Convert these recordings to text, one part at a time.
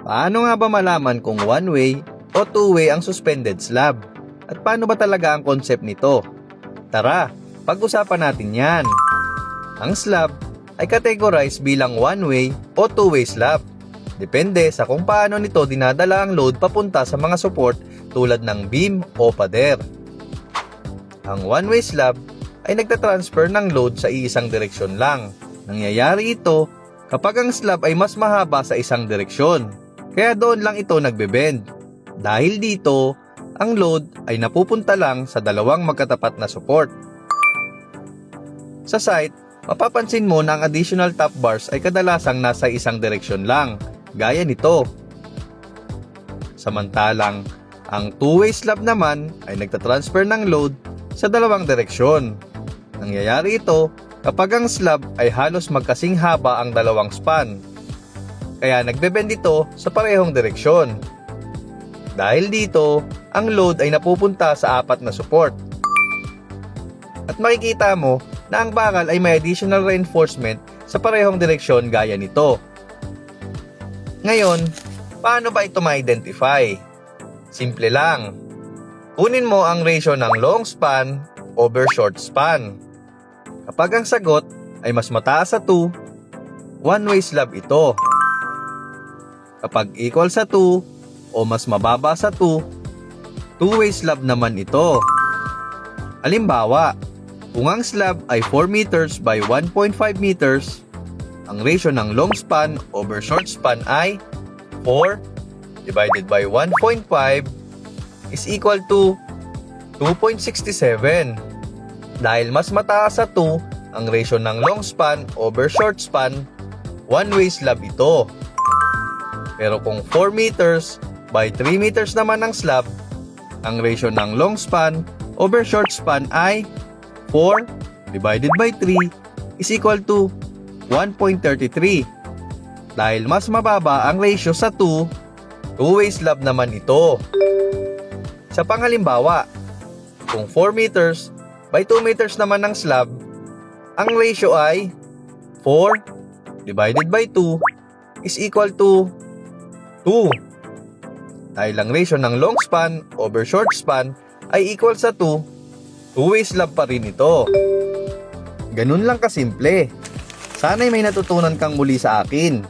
Paano nga ba malaman kung one-way o two-way ang suspended slab? At paano ba talaga ang concept nito? Tara, pag-usapan natin yan. Ang slab ay categorized bilang one-way o two-way slab. Depende sa kung paano nito dinadala ang load papunta sa mga support tulad ng beam o pader. Ang one-way slab ay nagtatransfer ng load sa iisang direksyon lang. Nangyayari ito kapag ang slab ay mas mahaba sa isang direksyon. Kaya doon lang ito nagbe-bend. Dahil dito, ang load ay napupunta lang sa dalawang magkatapat na support. Sa site, mapapansin mo na ang additional top bars ay kadalasang nasa isang direksyon lang, gaya nito. Samantalang, ang two-way slab naman ay nagtatransfer ng load sa dalawang direksyon. Nangyayari ito kapag ang slab ay halos magkasing haba ang dalawang span. Kaya nagbe-bend ito sa parehong direksyon. Dahil dito, ang load ay napupunta sa apat na support. At makikita mo na ang bakal ay may additional reinforcement sa parehong direksyon gaya nito. Ngayon, paano ba ito ma-identify? Simple lang. Kunin mo ang ratio ng long span over short span. Kapag ang sagot ay mas mataas sa 2, one-way slab ito. Kapag equal sa 2 o mas mababa sa 2, two-way slab naman ito. Halimbawa, kung ang slab ay 4 meters by 1.5 meters, ang ratio ng long span over short span ay 4 divided by 1.5 is equal to 2.67. Dahil mas mataas sa 2 ang ratio ng long span over short span, one-way slab ito. Pero kung 4 meters by 3 meters naman ang slab, ang ratio ng long span over short span ay 4 divided by 3 is equal to 1.33. Dahil mas mababa ang ratio sa 2, two-way slab naman ito. Sa panghalimbawa, kung 4 meters by 2 meters naman ang slab, ang ratio ay 4 divided by 2 is equal to 2. Dahil ang ratio ng long span over short span ay equal sa 2, two-way slab pa rin ito. Ganun lang kasimple. Sana'y may natutunan kang muli sa akin.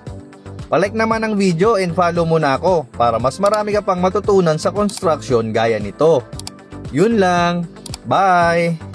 Palike naman ang video and follow mo na ako para mas marami ka pang matutunan sa construction gaya nito. Yun lang. Bye!